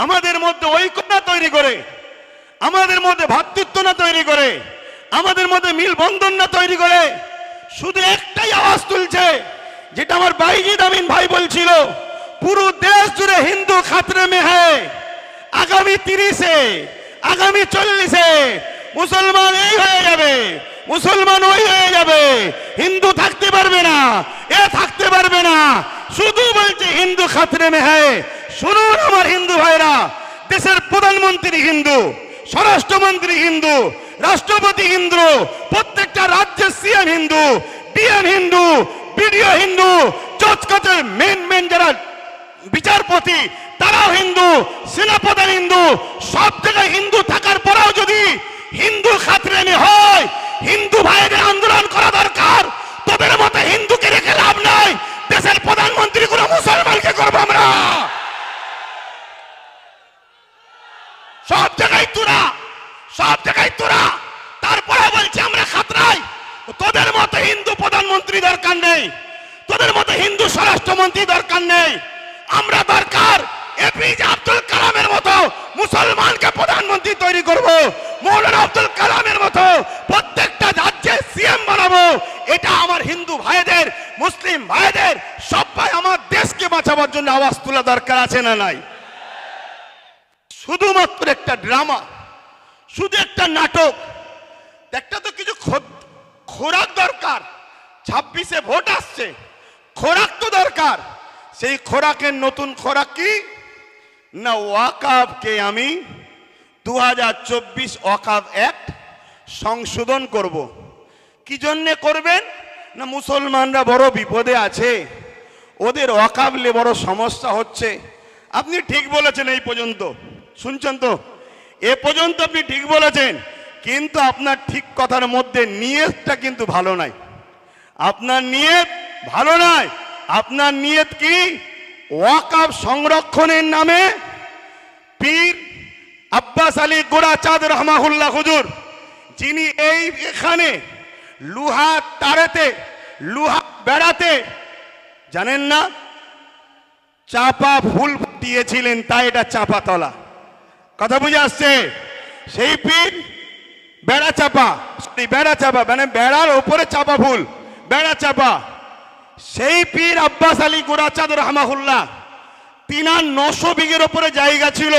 আমাদের মধ্যে ঐক্যতা তৈরি করে, আমাদের মধ্যে ভ্রাতৃত্ব না তৈরি করে, আমাদের মধ্যে মিলবন্ধন না তৈরি করে, শুধু একটাই আওয়াজ তুলছে, যেটা আমার বাইজিদ আমিন ভাই বলছিল, পুরো দেশ জুড়ে হিন্দু খাতরে মে হ্যায়। আগামী 30-এ, আগামী 40-এ মুসলমান এই হয়ে যাবে, মুসলমান ওই হয়ে যাবে, হিন্দু থাকতে পারবে না, এ থাকতে পারবে না, শুধু বলছে হিন্দু খাতরে মে হ্যায়। শুনুন আমার হিন্দু ভাইরা, দেশের প্রধানমন্ত্রী হিন্দু, স্বরাষ্ট্রমন্ত্রী হিন্দু, রাষ্ট্রপতি হিন্দু, প্রত্যেকটা রাজ্যের CM Hindu, DM Hindu, BDO Hindu, জজ কোর্টের মেন যারা বিচারপতি তারাও হিন্দু, সেনাপ্রধান হিন্দু, সব জায়গায় হিন্দু থাকার পরেও যদি হিন্দু খাতরে হয়, হিন্দু ভাইদের আন্দোলন করা দরকার। তোদের মতো হিন্দুকে রেখে লাভ নাই, দেশের প্রধানমন্ত্রী কোনো মুসলমানকে করবো আমরা। সব জায়গায় তোরা, সব জায়গায় তোরা, তারপরে বলছে আমরা খাতরাই। তোদের মতো হিন্দু প্রধানমন্ত্রী দরকার নেই, তোদের মতো হিন্দু স্বরাষ্ট্রমন্ত্রী দরকার নেই। আমরা দরকার এপিজে আব্দুল কালামের মতো মুসলমানকে প্রধানমন্ত্রী তৈরি করব, মৌলানা আব্দুল কালামের মতো প্রত্যেকটা রাজ্যে সিএম বানাবো। এটা আমার হিন্দু ভাইদের, মুসলিম ভাইদের, সবাই আমার দেশকে বাঁচাবার জন্য আওয়াজ তোলা দরকার আছে না নাই? শুধুমাত্র একটা ড্রামা, শুধু একটা নাটক, একটা তো কিছু খোরাক দরকার। 26-এ ভোট আসছে, খোরাক তো দরকার। সেই খোরাকের নতুন খোরাক কি না, ওয়াকফকে আমি 2024 ওয়াকফ অ্যাক্ট সংশোধন করব। কি জন্যে করবেন না, মুসলমানরা বড় বিপদে আছে, ওদের ওয়াকফে বড় সমস্যা হচ্ছে। আপনি ঠিক বলেছেন, এই পর্যন্ত শুনছেন তো, এ পর্যন্ত আপনি ঠিক বলেছেন, কিন্তু আপনার ঠিক কথার মধ্যে নিয়তটা কিন্তু ভালো নাই। আপনার নিয়ত ভালো নয়। আপনার নিয়ত কি, ওয়াকফ সংরক্ষণের নামে পীর আব্বাস আলী গোরাচাঁদ রহমাহুল্লাহ হুজুর, যিনি এখানে লোহা তারেতে, লোহা বেড়াতে জানেন না, চাপা ফুল দিয়েছিলেন, তাই এটা চাপা তলা। কথা বুঝে আসছে? সেই পীর বেড়া চাপা, বেড়া চাপা মানে বেড়ার ওপরে চাপা ফুল, বেড়া চাপা। সেই পীর আব্বাস আলী গোরাচাঁদ রহমাহুল্লাহ, তিনার 900 বিঘের ওপরে জায়গা ছিল।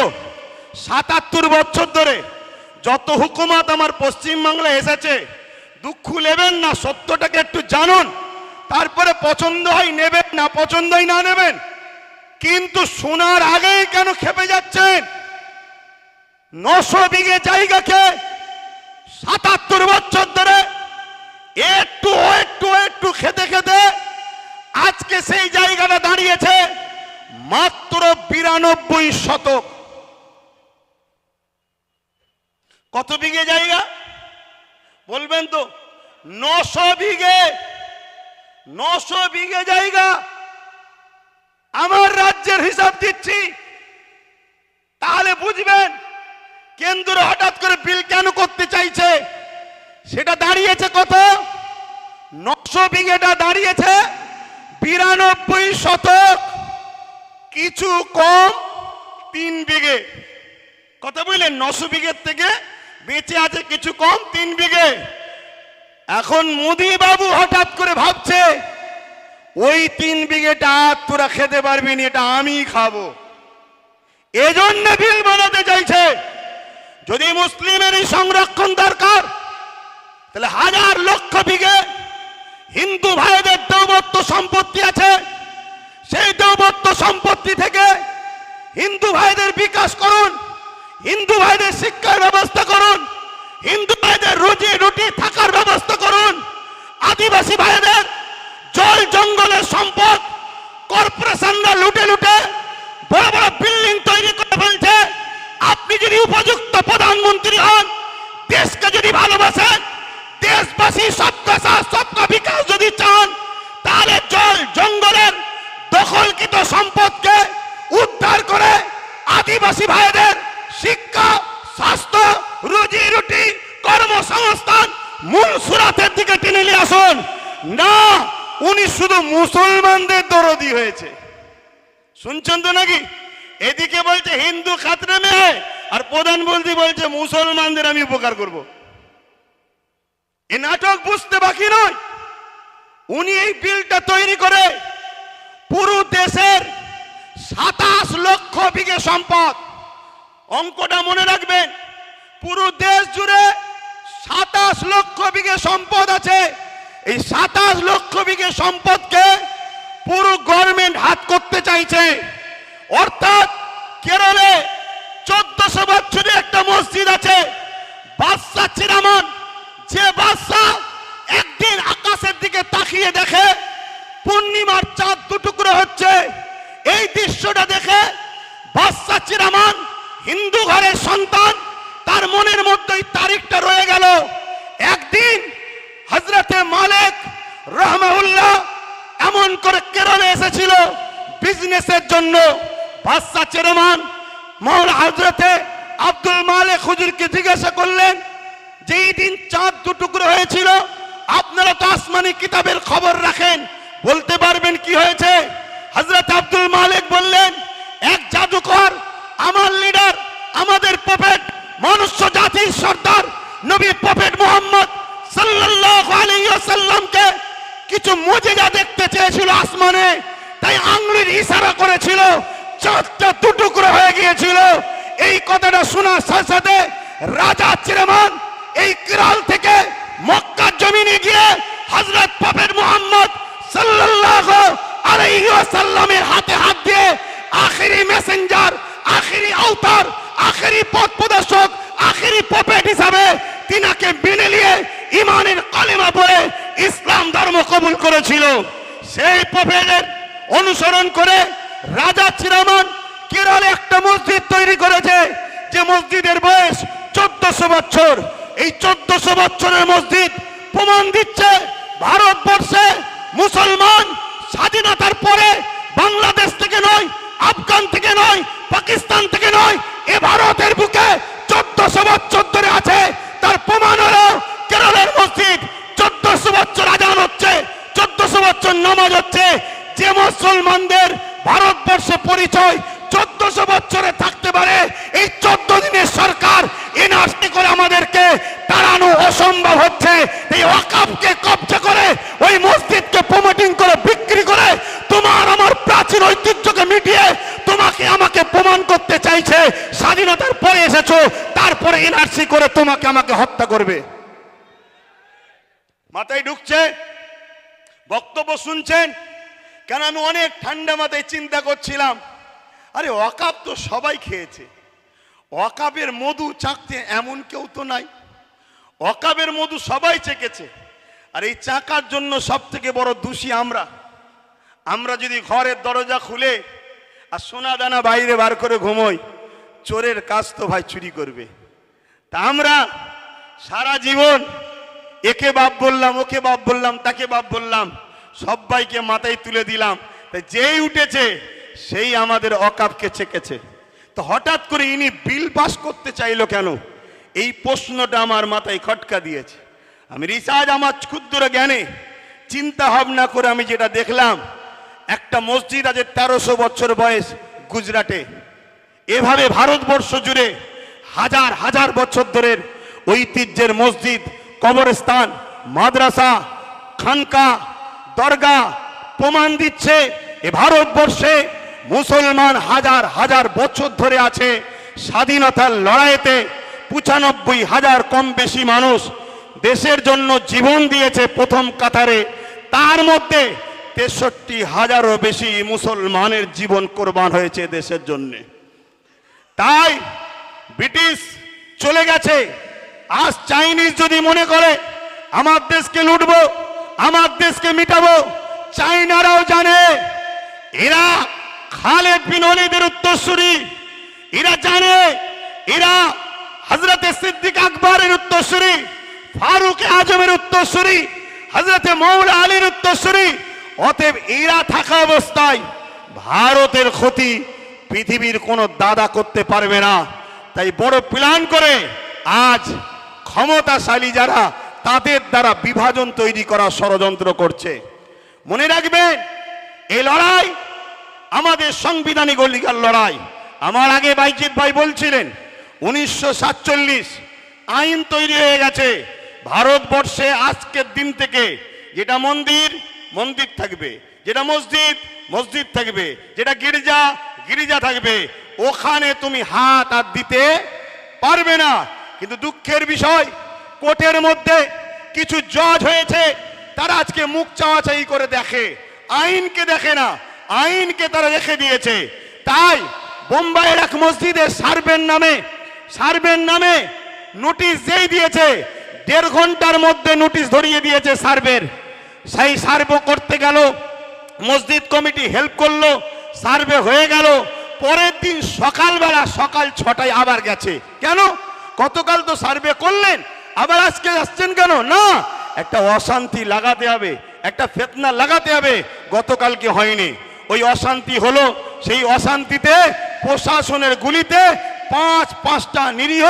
77 বছর ধরে যত হুকুমত আমার পশ্চিমবাংলায় এসেছে, দুঃখ নেবেন না, সত্যটাকে একটু জানুন, তারপরে পছন্দ হয় নেবেন, না পছন্দ হয় না নেবেন। কিন্তু শোনার আগেই কেন খেপে যাচ্ছেন? 900 বিঘে জায়গাকে 77 বছর ধরে একটু একটু খেতে খেতে আজকে সেই জায়গাটা দাঁড়িয়েছে মাত্র 92 শতক। কত বিঘে জায়গা বলবেন তো? 900 বিঘে, 900 বিঘে জায়গা। আমার রাজ্যের হিসাব দিচ্ছি, তাহলে বুঝবেন কেন্দ্র হঠাৎ করে বিল কেন করতে চাইছে। সেটা দাঁড়িয়েছে কত? 900 বিঘেটা দাঁড়িয়েছে 92 শতক, কিছু কম 3 বিঘে। কথা বললেন? 900 বিঘের থেকে বেঁচে আছে কিছু কম 3 বিঘে। এখন মোদি বাবু হঠাৎ করে ভাবছে ওই 3 বিঘেটা তোরা খেতে পারবি না, এটা আমি খাবো, এজন্য বিল বানাতে চাইছে। যদি মুসলিমের সংরক্ষণ দরকার, তাহলে হাজার লক্ষ বিঘে হিন্দু ভাইদের দৌবত্ব সম্পত্তি আছে, সেই দৌবত্ব সম্পত্তি থেকে হিন্দু ভাইদের বিকাশ করুন, হিন্দু ভাইদের শিক্ষার ব্যবস্থা করুন, হিন্দু ভাইদের রুজি রুটি থাকার ব্যবস্থা করুন। আদিবাসী ভাইদের জল জঙ্গলের সম্পদ কর্পোরেশনরা লুটে লুটে বড় বড় বিল্ডিং তৈরি করে ফেলছে। আপনি যদি উপযুক্ত প্রধানমন্ত্রী হন, দেশকে যদি ভালোবাসেন, দেশবাসী সবকা সাথ সবকা বিকাশ যদি চান, তাহলে জল জঙ্গলের দখলকৃত সম্পদকে উদ্ধার করে আদিবাসী ভাইদের শিক্ষা, স্বাস্থ্য, রুজি রুটি, কর্মসংস্থান মূল সুরাতের দিকে টেনে নিয়ে আসুন। না, উনি শুধু মুসলমানদের দরদি হয়েছে। শুনছেন তো নাকি? এদিকে বলছে হিন্দু খাতরে মে হ্যায়, আর প্রধানমন্ত্রী বলছে মুসলমানদের আমি উপকার করব। এই নাটক বুঝতে বাকি নয়। উনি এই বিলটা তৈরি করে পুরো দেশের 27 লক্ষ বিঘে সম্পদ, অঙ্কটা মনে রাখবেন, পুরো দেশ জুড়ে 27 লক্ষ বিঘে সম্পদ আছে। এই 27 লক্ষ বিঘে সম্পদকে পুরো গভর্নমেন্ট হাত করতে চাইছে। অর্থাৎ কেরলে 1400 বছরের একটা মসজিদ আছে, বাদশা চিরামান, যে বাদশা একদিন আকাশের দিকে তাকিয়ে দেখে পূর্ণিমার চাঁদ দুটুকরো হচ্ছে, এই দৃশ্যটা দেখে বাদশা চিরামান হিন্দু ঘরের সন্তান, তার মনের মধ্যে তারিখটা রয়ে গেল। একদিন হযরতে মালিক রাহমাহুল্লাহ এমন করে কেরলে এসেছিল বিজনেসের জন্য। বাদশা চিরামান মাওলানা হযরতে আব্দুল মালিক হুজুরকে জিজ্ঞাসা করলেন যে এই দিন চাঁদ দুটুকরো হয়েছিল, আপনারা তো আসমানি কিতাবের খবর রাখেন, বলতে পারবেন কি হয়েছে? হযরত আব্দুল মালিক বললেন, এক জাদুকর আমার লিডার, আমাদের প্রফেট, মনুষ্য জাতির সর্দার নবী প্রফেট মুহাম্মদ সাল্লাল্লাহু আলাইহি ওয়াসাল্লামকে কিছু মুজিজা দেখতে চেয়েছিল আসমানে, তাই আঙ্গুলের ইশারা করেছিল, চাঁদটা দুটুকরো হয়ে গিয়েছিল। এই কথাটা শোনার সাথে সাথে রাজা চিরামান এই কেরল থেকে মক্কার জমিনে গিয়ে হযরত প্রফেট মুহাম্মদ সাল্লাল্লাহু আলাইহি ওয়াসাল্লামের হাতে হাত দিয়ে আখেরি মেসেঞ্জার, আখেরি আওতার, আখেরি পথ প্রদর্শক, আখেরি প্রফেট হিসাবে তিনাকে মেনে নিয়ে ঈমানের কালেমা পড়ে ইসলাম ধর্ম কবুল করেছিল। সেই প্রফেটের অনুসরণ করে রাজা চিরামান কেরলে একটা মসজিদ তৈরি করেছে, যে মসজিদের বয়স 1400 বছর। এই 1400 বছরের মসজিদ প্রমাণ দিচ্ছে ভারতবর্ষে মুসলমান স্বাধীনতার পরে বাংলাদেশ থেকে নয়, আফগান থেকে নয়, পাকিস্তান থেকে নয়, এ ভারতের বুকে 1400 বছর ধরে আছে। তার প্রমাণ হলো কেরলের মসজিদ। 1400 বছর আজান হচ্ছে, 1400 বছর নামাজ হচ্ছে। যে মুসলমানদের ভারতবর্ষে পরিচয় 1400 বছরে থাকতে পারে, এই 14 দিনের সরকার এনআরসি করে আমাদেরকে তাড়ানো অসম্ভব হচ্ছে। এই ওয়াকফকে কবজা করে, ওই মসজিদকে প্রমোটিং করে, বিক্রি করে তোমার আমার প্রাচীন ঐতিহ্যকে মিটিয়ে তোমাকে আমাকে প্রমাণ করতে চাইছে স্বাধীনতার পরে এসেছো, তারপরে এনআরসি করে তোমাকে আমাকে হত্যা করবে। মাথায় ঢুকছে? বক্তব্য শুনছেন? কেন আমি অনেক ঠান্ডা মাথায় চিন্তা করছিলাম, আরে ওয়াকফ তো সবাই খেয়েছে, ওয়াকফের মধু চাকতে এমন কেউ তো নাই। ওয়াকফের মধু সবাই চেকেছে, আর এই চাকার জন্য সব থেকে বড় দোষী আমরা। আমরা যদি ঘরের দরজা খুলে আর সোনা দানা বাইরে বার করে ঘুমোই, চোরের কাজ তো ভাই চুরি করবে। তা আমরা সারা জীবন একে বাপ বললাম, ওকে বাপ বললাম, তাকে বাপ বললাম, সবাইকে মাথায় তুলে দিলাম। তাই যেই উঠেছে সেই আমাদের ওয়াকফকে চেকেছে। তো হঠাৎ করে ইনি বিল পাস করতে চাইলো কেন? এই প্রশ্নটা আমার মাথায় খটকা দিয়েছে। আমি রিসার্চ, আমার ক্ষুদ্র জ্ঞানে চিন্তা ভাবনা করে আমি যেটা দেখলাম, একটা মসজিদ আছে 1300 বছর বয়স গুজরাটে। এভাবে ভারতবর্ষ জুড়ে হাজার হাজার বছর ধরে ঐতিহ্যের মসজিদ, কবরস্থান, মাদ্রাসা, খানকা, দরগা প্রমাণ দিচ্ছে এ ভারতবর্ষে মুসলমান হাজার হাজার বছর ধরে আছে। স্বাধীনতার লড়াইতে 95,000 কম বেশি মানুষ দেশের জন্য জীবন দিয়েছে প্রথম কাতারে। তার মধ্যে 63,000-ও বেশি মুসলমানের জীবন কোরবান হয়েছে দেশের জন্য। তাই ব্রিটিশ চলে গেছে। আজ চাইনিজ যদি মনে করে আমার দেশকে লুটবো, আমার দেশকে মিটাবো, চাইনারাও জানে এরা খালেদ বিন ওয়ালিদের উত্তরসূরি। এরা জানে এরা হযরতে সিদ্দিক আকবরের উত্তরসূরি, ফারুক আজমের উত্তরসূরি, হযরতে মওলা আলীর উত্তরসূরি। অতএব এরা থাকা অবস্থায় ভারতের ক্ষতি পৃথিবীর কোনো দাদা করতে পারবে না। তাই বড় প্ল্যান করে আজ ক্ষমতাশালী যারা, তাদের দ্বারা বিভাজন তৈরি করার ষড়যন্ত্র করছে। মনে রাখবেন, এই লড়াই আমাদের সাংবিধানিক অধিকার লড়াই। আমার আগে বাইজিৎ ভাই বলছিলেন 1947 আইন তৈরি হয়ে গেছে ভারতবর্ষে আজকের দিন থেকে, যেটা মন্দির মন্দির থাকবে, যেটা মসজিদ মসজিদ থাকবে, যেটা গির্জা গির্জা থাকবে, ওখানে তুমি হাত আর দিতে পারবে না। কিন্তু দুঃখের বিষয়, কোর্টের মধ্যে কিছু জজ হয়েছে, তারা আজকে মুখ চাওয়াচাই করে দেখে, আইনকে দেখে না, আইনকে তারা রেখে দিয়েছে। তাই বোম্বাইয়ের এক মসজিদে সার্ভের নামে নোটিশ যেই দিয়েছে, 1.5 ঘন্টার মধ্যে নোটিশ ধরিয়ে দিয়েছে সার্ভের। সেই সার্ভে করতে গেল, মসজিদ কমিটি হেল্প করলো, সার্ভে হয়ে গেল। পরের দিন সকালবেলা সকাল 6টায় আবার গেছে। কেন? গতকাল তো সার্ভে করলেন, আবার আজকে আসছেন কেন? না, একটা অশান্তি লাগাতে হবে, একটা ফিতনা লাগাতে হবে। গতকালকে হয়নি, ওই অশান্তি হলো। সেই অশান্তিতে প্রশাসনের গুলিতে 5টা নিরীহ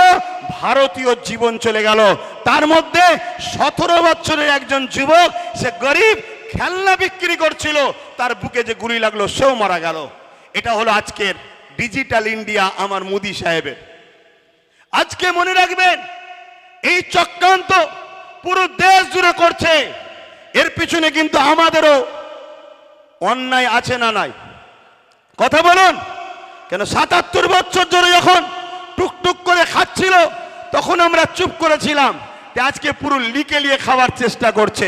ভারতীয় জীবন চলে গেল। তার মধ্যে 17 বছরের একজন যুবক, সে গরিব, খেলনা বিক্রি করছিল, তার বুকে যে গুলি লাগলো সেও মারা গেল। এটা হলো আজকের ডিজিটাল ইন্ডিয়া আমার মোদি সাহেবের। আজকে মনে রাখবেন, এই চক্রান্ত পুরো দেশ জুড়ে করছে, এর পিছনে কিন্তু আমাদেরও অন্যায় আছে না নাই? কথা বলুন। কেন 77 বছর ধরে যখন টুকটুক করে খাচ্ছিল তখন আমরা চুপ করেছিলাম, আজকে পুরো লিকে লিয়ে খাওয়ার চেষ্টা করছে।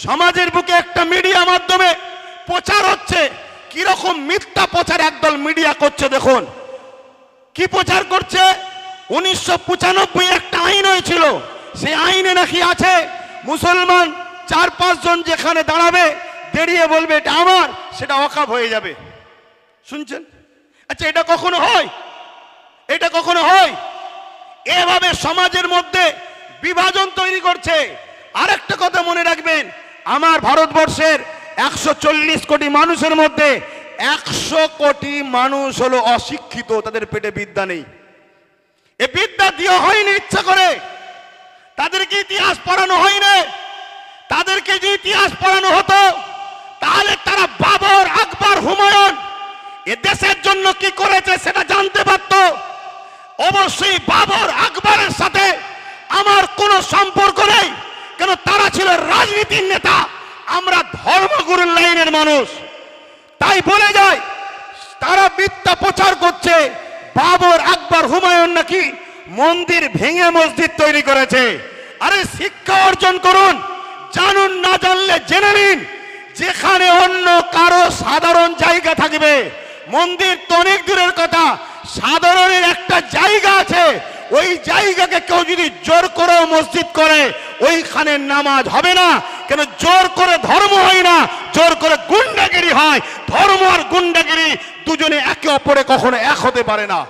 সমাজের বুকে একটা মিডিয়া মাধ্যমে প্রচার হচ্ছে, কিরকম মিথ্যা প্রচার একদল মিডিয়া করছে। দেখুন কি প্রচার করছে। 1995 একটা আইন হয়েছিল, সেই আইনে নাকি আছে মুসলমান 4-5 জন যেখানে দাঁড়াবে, দাঁড়িয়ে বলবে এটা আমার, সেটা ওয়াকফ হয়ে যাবে। শুনছেন? আচ্ছা, এটা কখনো হয়? এটা কখনো হয়? এভাবে সমাজের মধ্যে বিভাজন তৈরি করছে। আরেকটা কথা মনে রাখবেন, আমার ভারতবর্ষের 140 কোটি মানুষের মধ্যে 100 কোটি মানুষ হলো অশিক্ষিত, তাদের পেটে বিদ্যা নেই। এ বিদ্যা দিয়ে হয়নি ইচ্ছা করে, তাদেরকে ইতিহাস পড়ানো হয়নি। তাদেরকে যে ইতিহাস পড়ানো হতো, তাহলে তারা বাবর, আকবর, হুমায়ুন এ দেশের জন্য কি করেছে সেটা জানতে পারত। অবশ্যই বাবর, আকবরের সাথে আমার কোনো সম্পর্ক নেই, কেন তারা ছিল রাজনীতির নেতা, আমরা ধর্মগুরুর লাইনের মানুষ। তাই বলে যায়, তারা মিথ্যা প্রচার করছে, বাবর, আকবর, হুমায়ুন নাকি মন্দির ভেঙে মসজিদ তৈরি করেছে। আরে শিক্ষা অর্জন করুন, জানুন, না জানলে জেনে নিন। যেখানে অন্য কারো সাধারণ জায়গা থাকবে, মন্দির তো অনেক দূরের কথা, সাধারণের একটা জায়গা আছে, ওই জায়গাকে কেউ যদি জোর করে মসজিদ করে, ওইখানে নামাজ হবে না। কেন? জোর করে ধর্ম হয় না, জোর করে গুন্ডাগিরি হয়। ধর্ম আর গুন্ডাগিরি দুজনে একে অপরে কখনো এক হতে পারে না।